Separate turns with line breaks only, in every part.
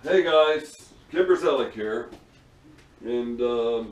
Hey guys, Kimberzelik here, and it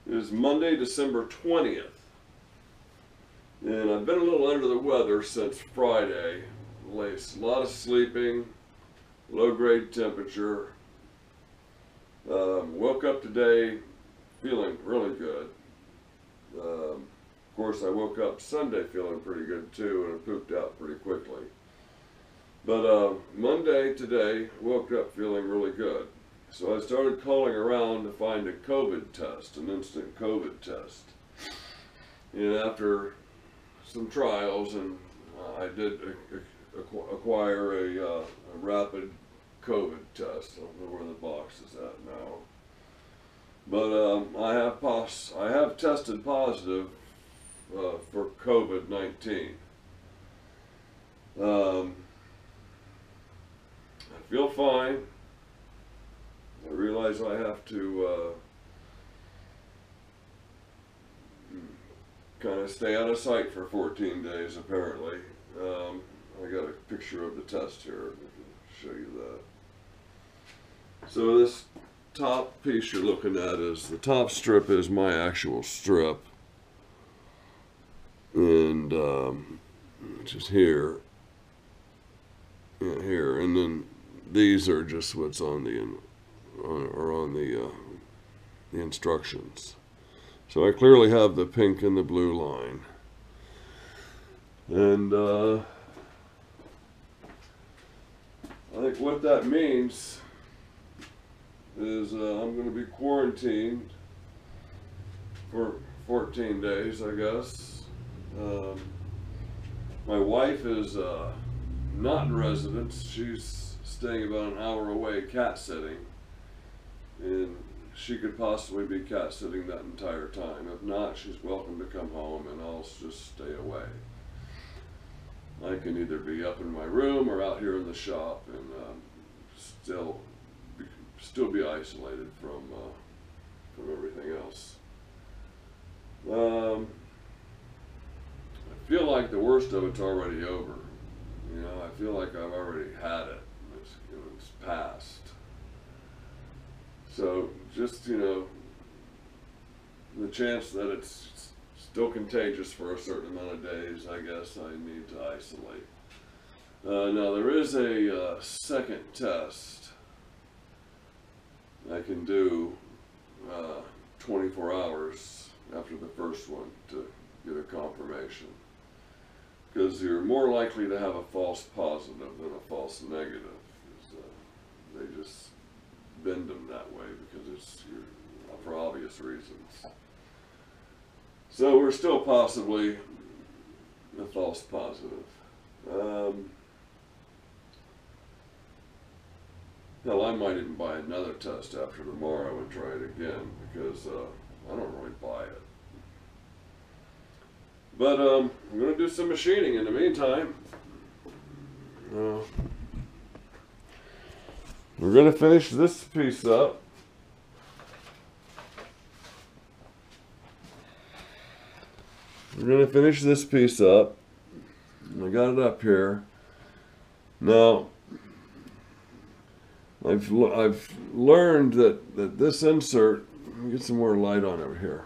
is Monday, December 20th, and I've been a little under the weather since Friday. A lot of sleeping, low-grade temperature. Woke up today feeling really good. Of course, I woke up Sunday feeling pretty good too, and I pooped out pretty quickly. But Monday today, woke up feeling really good. So I started calling around to find a COVID test, an instant COVID test. And after some trials, and I did acquire a rapid COVID test. I don't know where the box is at now. But I have tested positive for COVID-19. I feel fine. I realize I have to kind of stay out of sight for 14 days, apparently. I got a picture of the test here. I can show you that. So this top piece you're looking at is, the top strip is my actual strip. And which is here. Yeah, here. And then these are just what's on the the instructions. So I clearly have the pink and the blue line, and I think what that means is I'm going to be quarantined for 14 days, I guess. My wife is not in residence. She's staying about an hour away cat sitting, and she could possibly be cat sitting that entire time. If not, she's welcome to come home and I'll just stay away. I can either be up in my room or out here in the shop, and still be isolated from everything else. I feel like the worst of it's already over. You know, I feel like I've already had it. It's past. So just, the chance that it's still contagious for a certain amount of days, I guess I need to isolate. Now there is a second test I can do 24 hours after the first one to get a confirmation. Because you're more likely to have a false positive than a false negative. They just bend them that way because it's for obvious reasons. So we're still possibly a false positive. Hell, I might even buy another test after tomorrow and try it again, because I don't really buy it. But I'm going to do some machining in the meantime. We're going to finish this piece up. We're going to finish this piece up. I got it up here. Now, I've learned that this insert, let me get some more light on over here.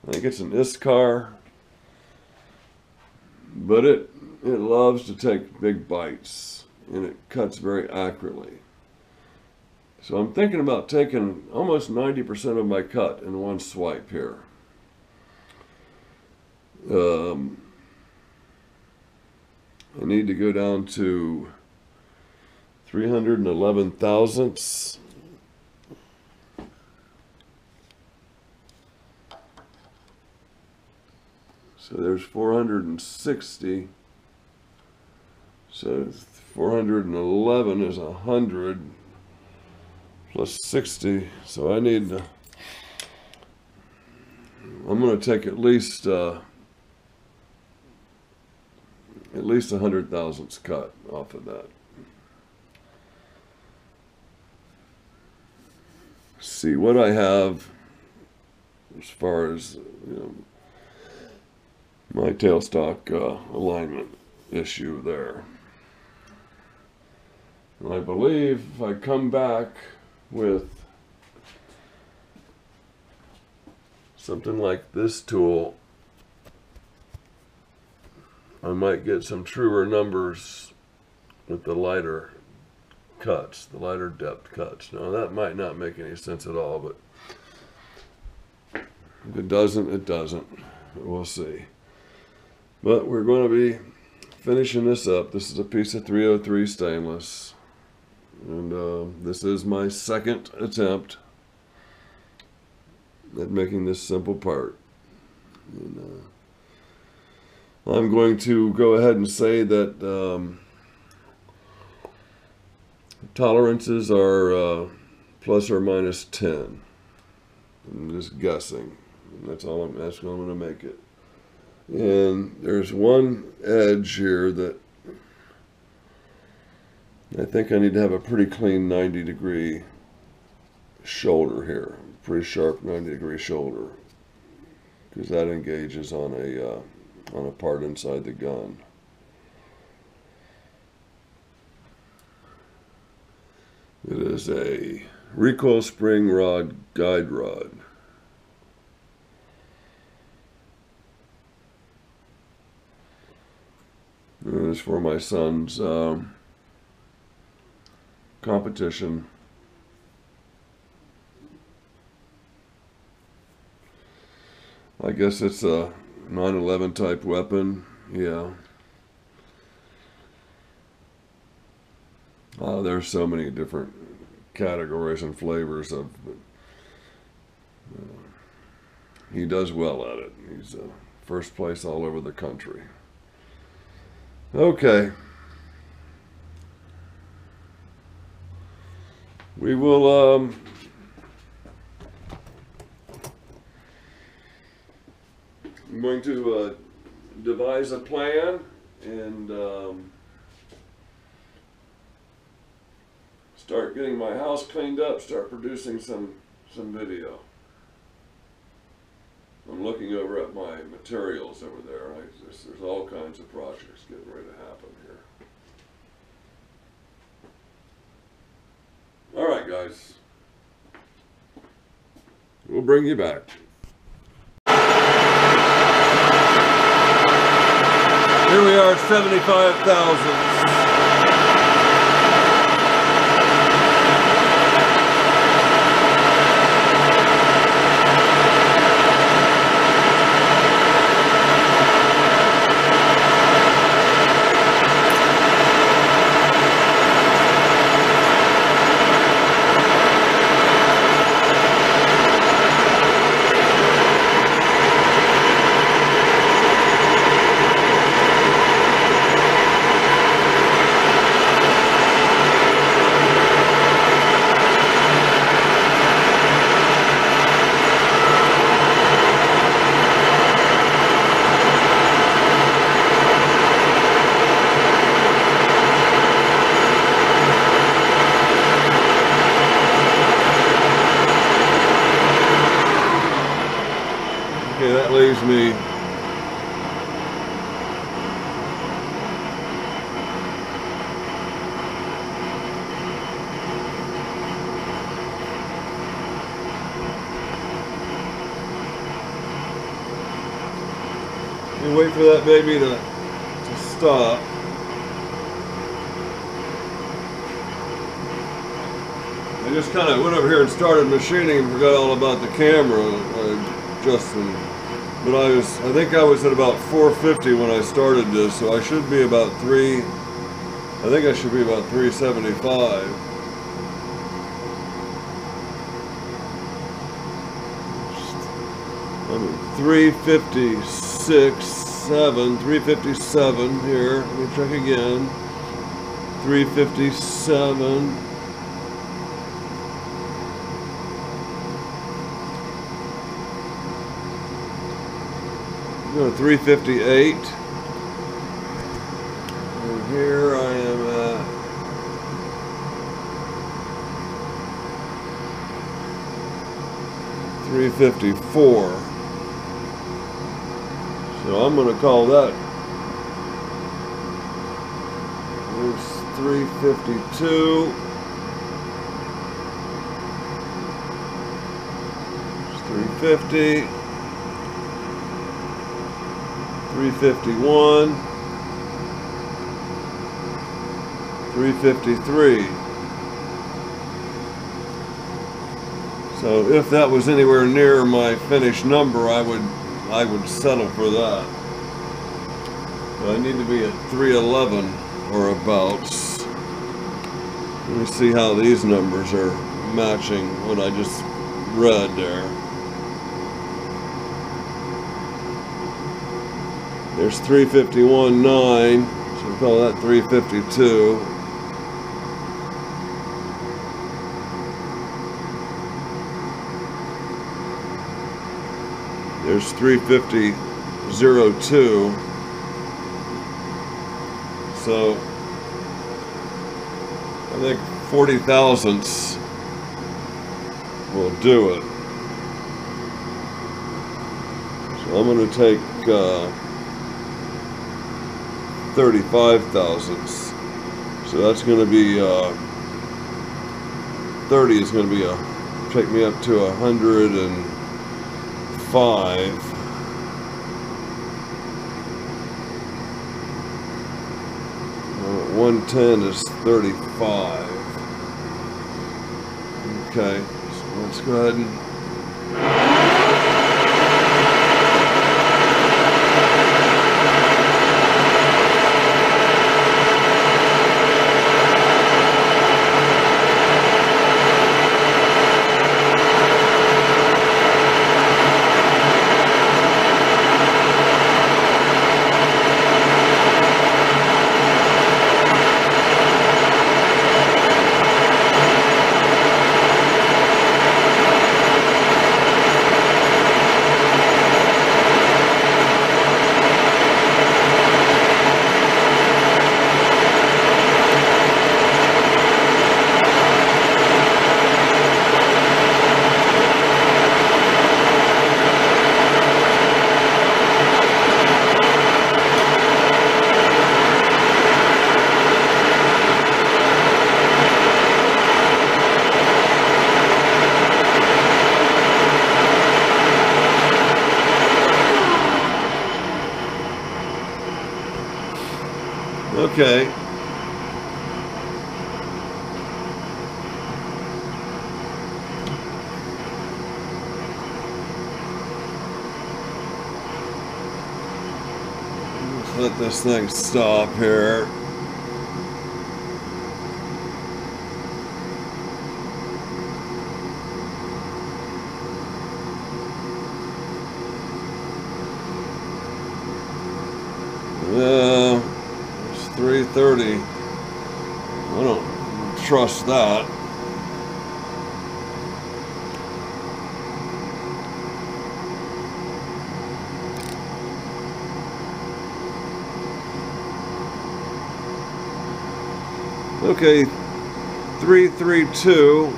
I think it's an ISCAR, but it loves to take big bites, and it cuts very accurately. So I'm thinking about taking almost 90% of my cut in one swipe here. I need to go down to 311 thousandths. So there's 460. So 411 is 100 plus 60. So I need to, I'm going to take at least 100 thousandths cut off of that. See what I have as far as my tailstock alignment issue there. And I believe if I come back with something like this tool, I might get some truer numbers with the lighter cuts, the lighter depth cuts. Now that might not make any sense at all, but if it doesn't, it doesn't. We'll see. But we're going to be finishing this up. This is a piece of 303 stainless. And this is my second attempt at making this simple part. And, I'm going to go ahead and say that tolerances are plus or minus 10. I'm just guessing. And that's all I'm going to make it. And there's one edge here that I think I need to have a pretty clean 90-degree shoulder here. Pretty sharp 90-degree shoulder, because that engages on a part inside the gun. It is a recoil spring rod guide rod. And it's for my son's competition. I guess it's a 9/11 type weapon, yeah. There's so many different categories and flavors of, he does well at it. He's first place all over the country. Okay. We will I'm going to devise a plan and start getting my house cleaned up, start producing some video. I'm looking over at my materials over there. There's all kinds of projects getting ready to happen here. All right, guys. We'll bring you back. Here we are at 75,000. Okay, that leaves me wait for that baby to stop. I just kind of went over here and started machining and forgot all about the camera. But I think I was at about 450 when I started this, so I should be about I think I should be about 375. I mean, 357 here. Let me check again. 357. Go to 358. And here I am at 354. So I'm going to call that. There's 352. 350. 351. 353. So if that was anywhere near my finished number, I would settle for that. But I need to be at 311 or abouts. Let me see how these numbers are matching what I just read there. There's 351.9, so we'll call that 352. There's 350.02. So I think 40 thousandths will do it. So I'm going to take 35 thousandths. So that's going to be 30 is going to be take me up to 105. 110 is 35. Okay, so let's go ahead and okay. Let's let this thing stop here. Yeah. 330. I don't trust that. Okay, 332.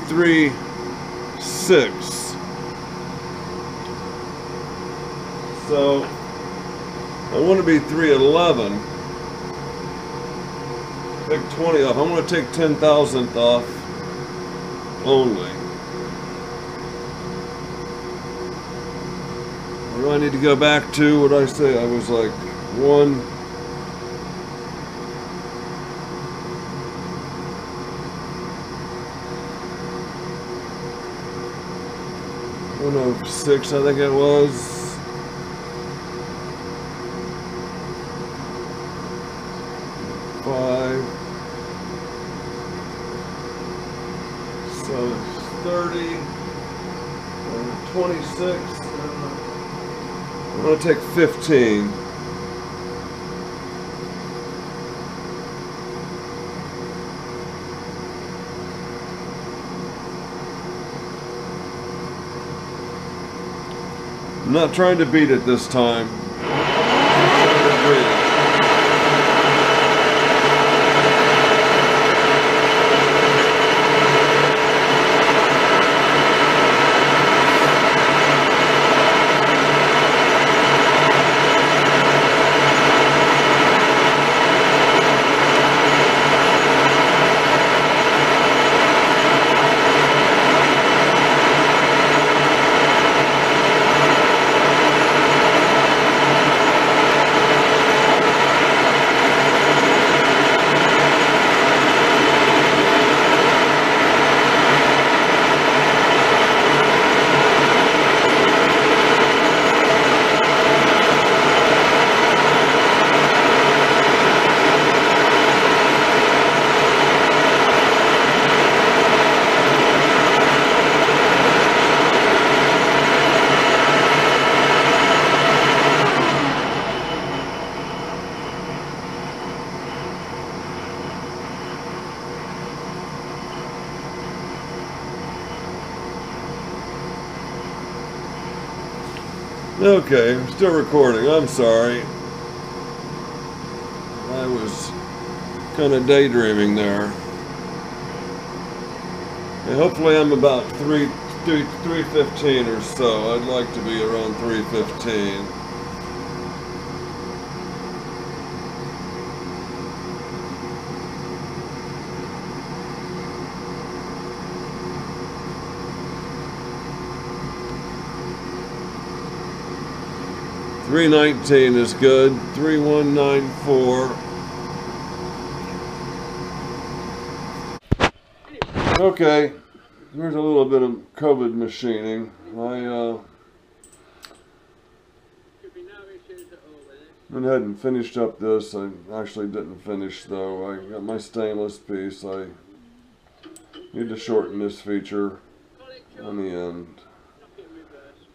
Three, 6. So I want to be 311. Take 20 off. I'm going to take 10 thousandth off only. What do I need to go back to? What did I say? I was like 1. Oh, 6, I think it was. Five. So it's 30. 26. I'm going to take 15. I'm not trying to beat it this time. Okay, I'm still recording. I'm sorry. I was kind of daydreaming there. And hopefully I'm about 3:15 or so. I'd like to be around 3:15. $3.19 is good. 3,194. Okay, here's a little bit of COVID machining. I went ahead and finished up this. I actually didn't finish though. I got my stainless piece. I need to shorten this feature on the end.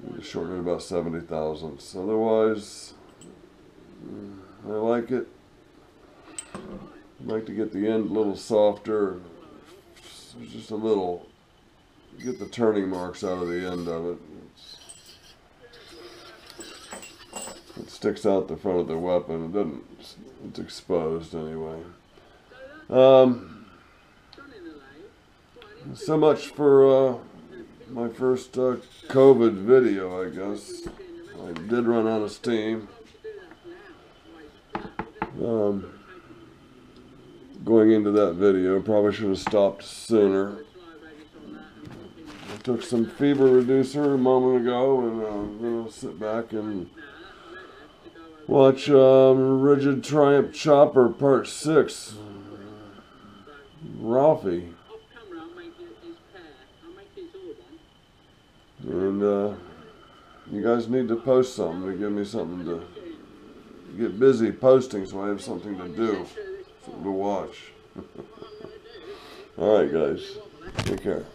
Need to shorten it about 70 thousandths. Otherwise, I like it. I'd like to get the end a little softer. Just a little. Get the turning marks out of the end of it. It sticks out the front of the weapon. It doesn't. It's exposed anyway. So much for my first COVID video, I guess. I did run out of steam. Going into that video, probably should have stopped sooner. I took some fever reducer a moment ago, and I'm gonna sit back and watch Rigid Triumph Chopper Part 6. Ralphie. And you guys need to post something to give me something to get busy posting so I have something to do, something to watch. Alright guys, take care.